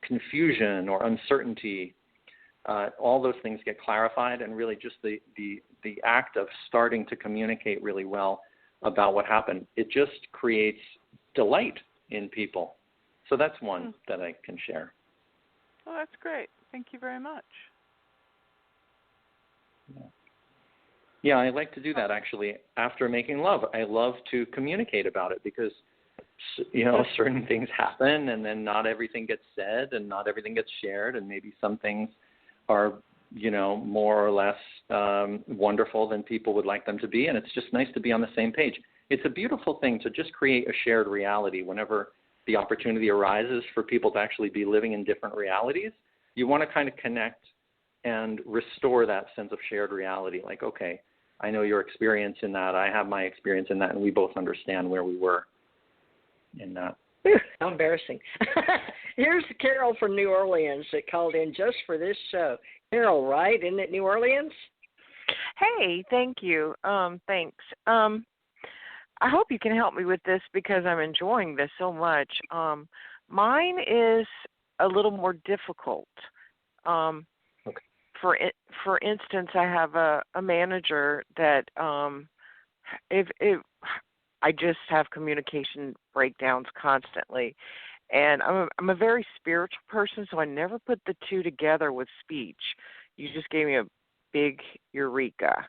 confusion or uncertainty, all those things get clarified, and really just the act of starting to communicate really well about what happened, it just creates delight in people. So that's one that I can share. Oh, that's great. Thank you very much. Yeah, I like to do that actually after making love. I love to communicate about it because, certain things happen and then not everything gets said and not everything gets shared, and maybe some things are, more or less wonderful than people would like them to be, and it's just nice to be on the same page. It's a beautiful thing to just create a shared reality whenever the opportunity arises for people to actually be living in different realities. You want to kind of connect and restore that sense of shared reality. Like, okay, I know your experience in that, I have my experience in that, and we both understand where we were in that. How embarrassing. Here's Carol from New Orleans that called in just for this show. Carol, right? Isn't it New Orleans? Hey, thank you. Thanks. I hope you can help me with this because I'm enjoying this so much. Mine is a little more difficult. Okay. For instance, I have a manager that if I just have communication breakdowns constantly, and I'm a very spiritual person, so I never put the two together with speech. You just gave me a big eureka.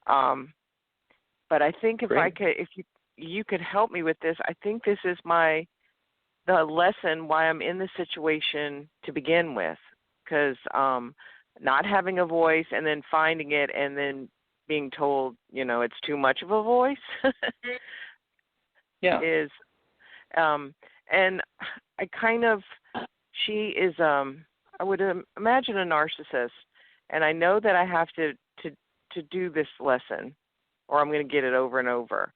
But I think if you could help me with this, I think this is the lesson why I'm in this situation to begin with, because not having a voice and then finding it and then being told, it's too much of a voice yeah. is, and I she is, I would imagine a narcissist, and I know that I have to do this lesson or I'm going to get it over and over.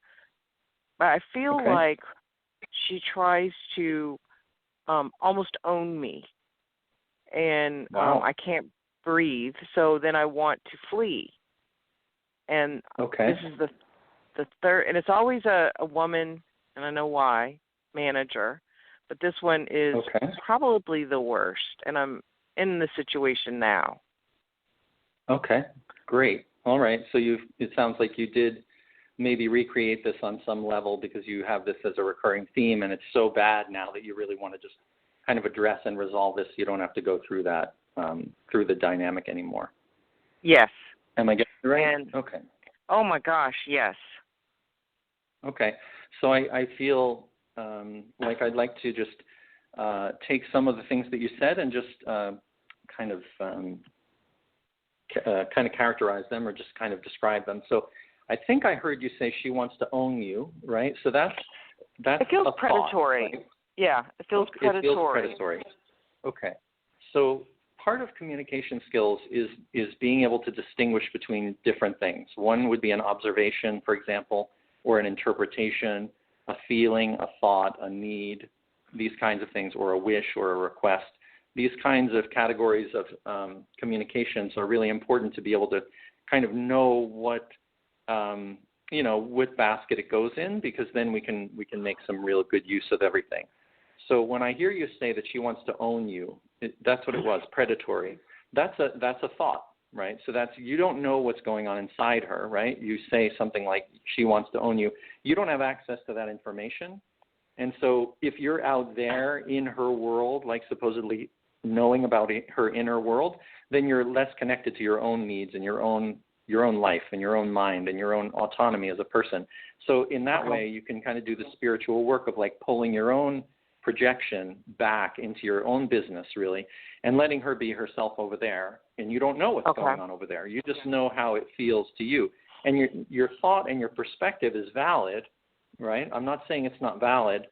But I feel like she tries to almost own me, and I can't breathe, so then I want to flee. And this is the third, and it's always a woman, and I know why, manager, but this one is probably the worst, and I'm in the situation now. Okay, great. All right, so it sounds like you did maybe recreate this on some level because you have this as a recurring theme, and it's so bad now that you really want to just kind of address and resolve this. You don't have to go through that, through the dynamic anymore. Yes. Am I getting it right? And, okay. Oh, my gosh, yes. Okay, so I feel like I'd like to just take some of the things that you said and just kind of characterize them or just kind of describe them. So I think I heard you say she wants to own you, right? So that's it feels a predatory. Thought, right? Yeah, it feels predatory. It feels predatory. Okay. So part of communication skills is being able to distinguish between different things. One would be an observation, for example, or an interpretation, a feeling, a thought, a need, these kinds of things, or a wish or a request. These kinds of categories of communications are really important to be able to kind of know what, what basket it goes in, because then we can make some real good use of everything. So when I hear you say that she wants to own you, that's what it was, predatory. That's a thought, right? So you don't know what's going on inside her, right? You say something like she wants to own you. You don't have access to that information. And so if you're out there in her world, like supposedly knowing about her inner world, then you're less connected to your own needs and your own life and your own mind and your own autonomy as a person. So in that way, you can kind of do the spiritual work of like pulling your own projection back into your own business, really, and letting her be herself over there. And you don't know what's going on over there. You just know how it feels to you. And your thought and your perspective is valid, right? I'm not saying it's not valid.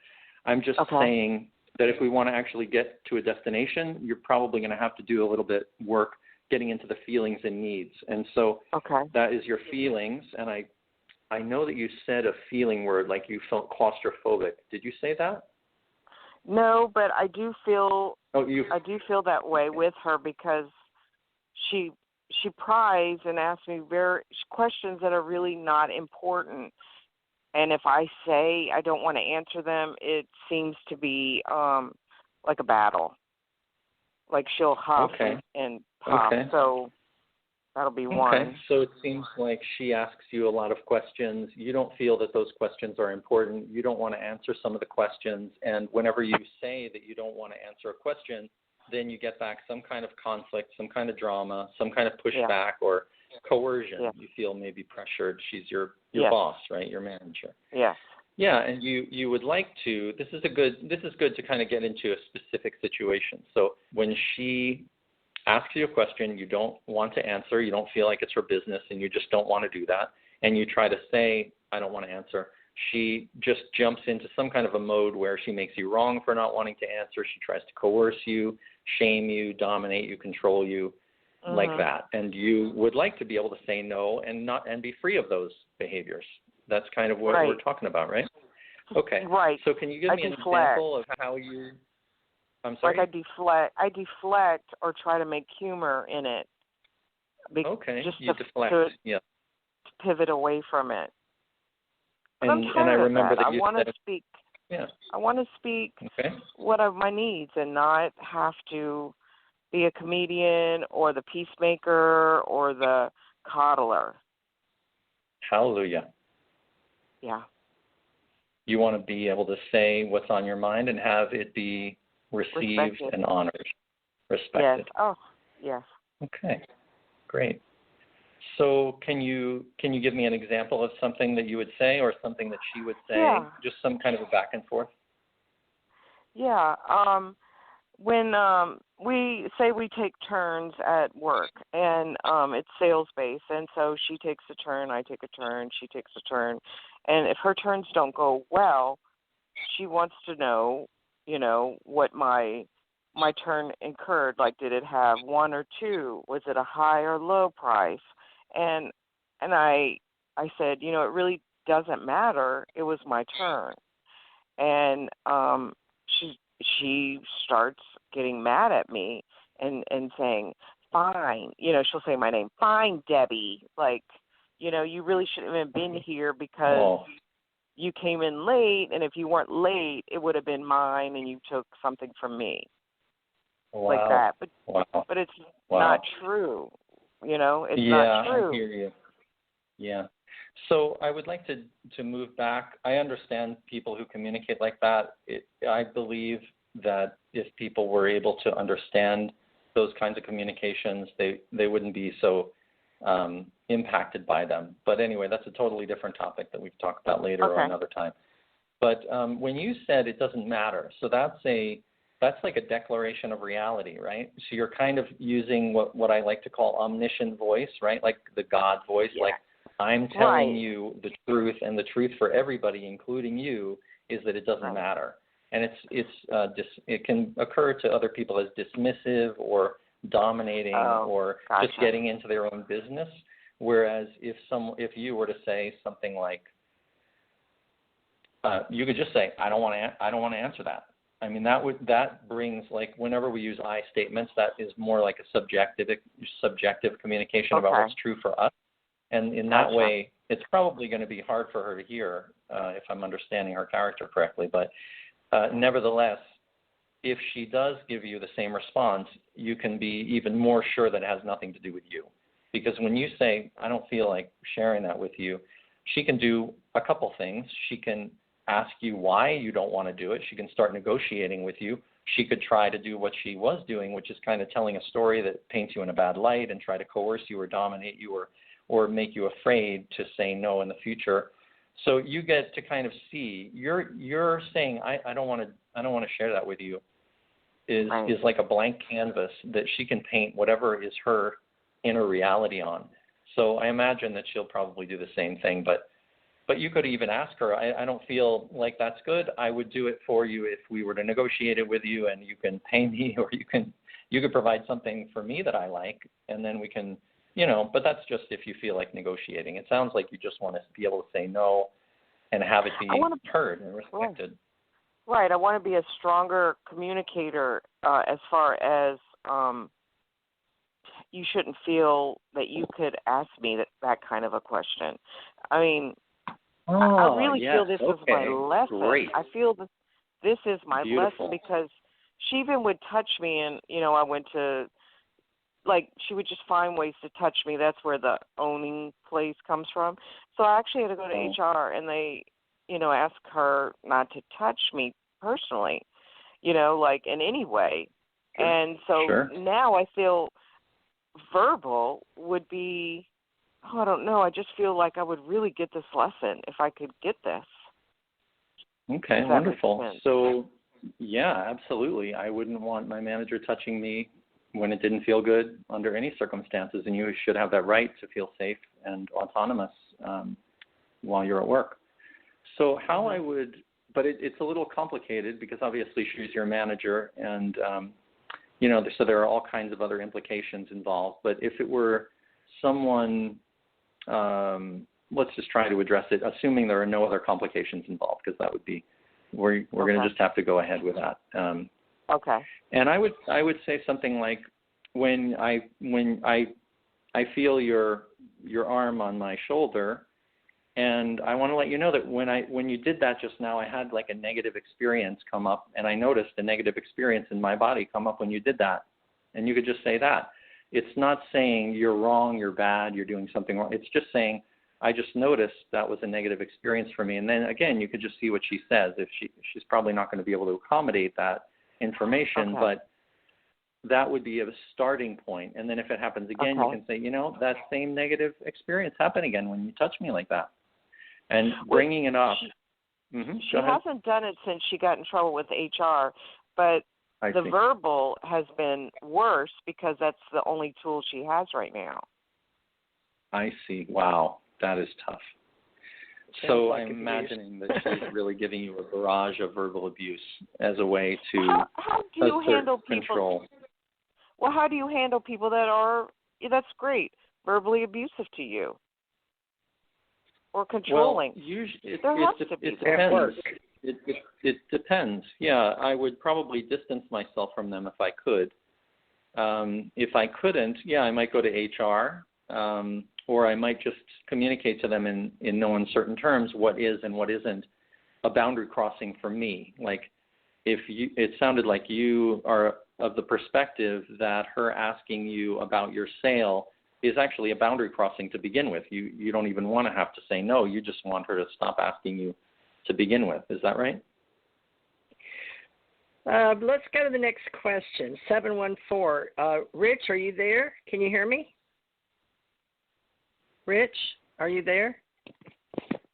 I'm just saying that if we want to actually get to a destination, you're probably going to have to do a little bit work getting into the feelings and needs. And so that is your feelings. And I know that you said a feeling word, like you felt claustrophobic. Did you say that? No, but I do feel I do feel that way with her because she pries and asks me questions that are really not important. And if I say I don't want to answer them, it seems to be like a battle. Like she'll huff Okay. and puff. Okay. So that'll be one. Okay, so it seems like she asks you a lot of questions. You don't feel that those questions are important. You don't want to answer some of the questions. And whenever you say that you don't want to answer a question, then you get back some kind of conflict, some kind of drama, some kind of pushback or coercion. Yeah. You feel maybe pressured. She's your Yes. boss, right? Your manager. Yes. Yeah, and you would like to. This is good to kind of get into a specific situation. So when she asks you a question you don't want to answer, you don't feel like it's her business, and you just don't want to do that, and you try to say, I don't want to answer, she just jumps into some kind of a mode where she makes you wrong for not wanting to answer. She tries to coerce you, shame you, dominate you, control you, like that. And you would like to be able to say no and be free of those behaviors. That's kind of what we're talking about, right? Okay. Right. So can you give me an example of how you – I'm sorry? Like I deflect or try to make humor in it. Okay. Just you to, deflect. to Yeah. pivot away from it. But And I'm tired I remember of that. that you I want said to speak. Yeah. I want to speak Okay. what are my needs and not have to be a comedian or the peacemaker or the coddler. Hallelujah. Yeah. You want to be able to say what's on your mind and have it be received Respected. and honored, respected. Yes. Oh, yes. Okay, great. So can you give me an example of something that you would say or something that she would say? Yeah. Just some kind of a back and forth? Yeah. When we say we take turns at work, and it's sales based, and so she takes a turn, I take a turn, she takes a turn, and if her turns don't go well, she wants to know, what my turn incurred. Like, did it have 1 or 2? Was it a high or low price? And I said, it really doesn't matter. It was my turn, and she starts getting mad at me and saying, fine, she'll say my name, fine, Debbie, like, you really shouldn't have been here because you came in late, and if you weren't late, it would have been mine, and you took something from me. Like that. But it's not true, it's not true. Yeah, I hear you. Yeah. So I would like to move back. I understand people who communicate like that. I believe that if people were able to understand those kinds of communications, they wouldn't be so impacted by them. But anyway, that's a totally different topic that we can talk about later or another time. But when you said it doesn't matter, so that's like a declaration of reality, right? So you're kind of using what I like to call omniscient voice, right? Like the God voice, like I'm telling you the truth, and the truth for everybody, including you, is that it doesn't matter. And it can occur to other people as dismissive or dominating or just getting into their own business. Whereas if you were to say something like, you could just say, I don't want to answer that. I mean, that brings, like, whenever we use I statements, that is more like a subjective communication about what's true for us. And in that way, it's probably going to be hard for her to hear, if I'm understanding her character correctly. But nevertheless, if she does give you the same response, you can be even more sure that it has nothing to do with you. Because when you say, I don't feel like sharing that with you, she can do a couple things. She can ask you why you don't want to do it. She can start negotiating with you. She could try to do what she was doing, which is kind of telling a story that paints you in a bad light and try to coerce you or dominate you or make you afraid to say no in the future. So you get to kind of see you're saying I don't want to share that with you is like a blank canvas that she can paint whatever is her inner reality on. So I imagine that she'll probably do the same thing, but you could even ask her, I don't feel like that's good. I would do it for you if we were to negotiate it with you, and you can pay me, or you could provide something for me that I like, and then we can, but that's just if you feel like negotiating. It sounds like you just want to be able to say no and have it be heard and respected. Right. I want to be a stronger communicator as far as you shouldn't feel that you could ask me that kind of a question. I mean, I really feel this is my lesson. Great. I feel this is my Beautiful. lesson because she even would touch me, and I went to, like, she would just find ways to touch me. That's where the owning place comes from. So I actually had to go to HR, and they, ask her not to touch me personally, like in any way. Sure. And so now I feel verbal would be, I don't know, I just feel like I would really get this lesson if I could get this. Okay, wonderful. So, yeah, absolutely. I wouldn't want my manager touching me when it didn't feel good under any circumstances, and you should have that right to feel safe and autonomous while you're at work. So how I would, but it's a little complicated because obviously she's your manager, and so there are all kinds of other implications involved. But if it were someone, let's just try to address it, assuming there are no other complications involved, because that would be, we're going to just have to go ahead with that. Okay. And I would say something like, when I feel your arm on my shoulder, and I want to let you know that when you did that just now, I had like a negative experience come up, and I noticed a negative experience in my body come up when you did that. And you could just say that. It's not saying you're wrong, you're bad, you're doing something wrong. It's just saying, I just noticed that was a negative experience for me. And then again, you could just see what she says. If she's probably not going to be able to accommodate that information, but that would be a starting point. And then if it happens again, you can say, that same negative experience happened again when you touch me like that. And bringing it up. She hasn't done it since she got in trouble with HR, but the verbal has been worse because that's the only tool she has right now. I see. Wow, that is tough. So I'm imagining that she's really giving you a barrage of verbal abuse as a way to how do you handle control. People? Well, how do you handle people that are, that's great, verbally abusive to you or controlling? Well, usually it depends. It depends. Yeah, I would probably distance myself from them if I could. If I couldn't, I might go to HR, or I might just communicate to them in no uncertain terms what is and what isn't a boundary crossing for me. Like, it sounded like you are of the perspective that her asking you about your sale is actually a boundary crossing to begin with. You don't even want to have to say no. You just want her to stop asking you to begin with. Is that right? Let's go to the next question. 714. Rich, are you there? Can you hear me? Rich, are you there?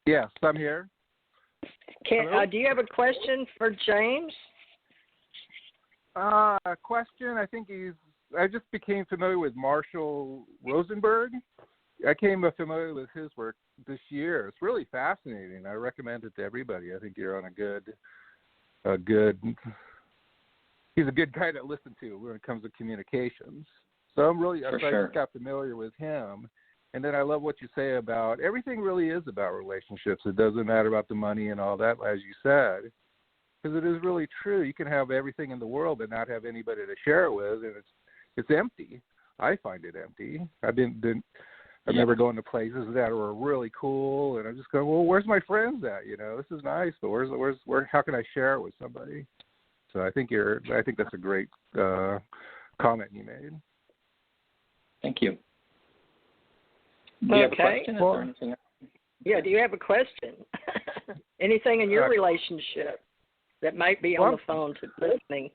Yes, I'm here. Do you have a question for James? A question. I think I just became familiar with Marshall Rosenberg. I came familiar with his work this year. It's really fascinating. I recommend it to everybody. I think you're on he's a good guy to listen to when it comes to communications. So I just got familiar with him. And then I love what you say about everything really is about relationships. It doesn't matter about the money and all that, as you said, because it is really true. You can have everything in the world but not have anybody to share it with, and it's empty. I find it empty. I've never gone to places that are really cool, and I'm just going, well, where's my friends at? This is nice, but where? How can I share it with somebody? So I think that's a great comment you made. Thank you. Do you have a question? Well, is there anything else? Yeah, do you have a question? Anything in your relationship that might be on the phone to listening?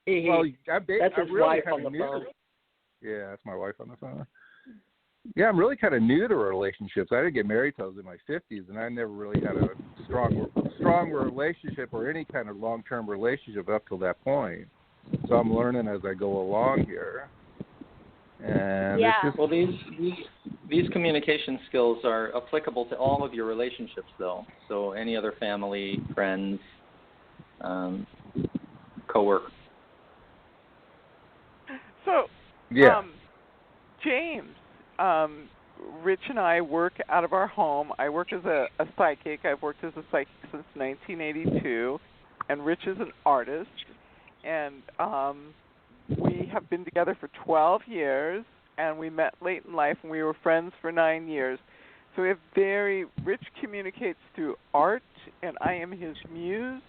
That's his wife on the phone. Yeah, that's my wife on the phone. Yeah, I'm really kind of new to relationships. I didn't get married till I was in my 50s, and I never really had a strong relationship or any kind of long-term relationship up till that point. So I'm learning as I go along here. And well, these communication skills are applicable to all of your relationships, though. So any other family, friends, coworkers. So, James, Rich and I work out of our home. I work as a psychic. I've worked as a psychic since 1982, and Rich is an artist. And we have been together for 12 years, and we met late in life, and we were friends for 9 years. So Rich communicates through art, and I am his muse.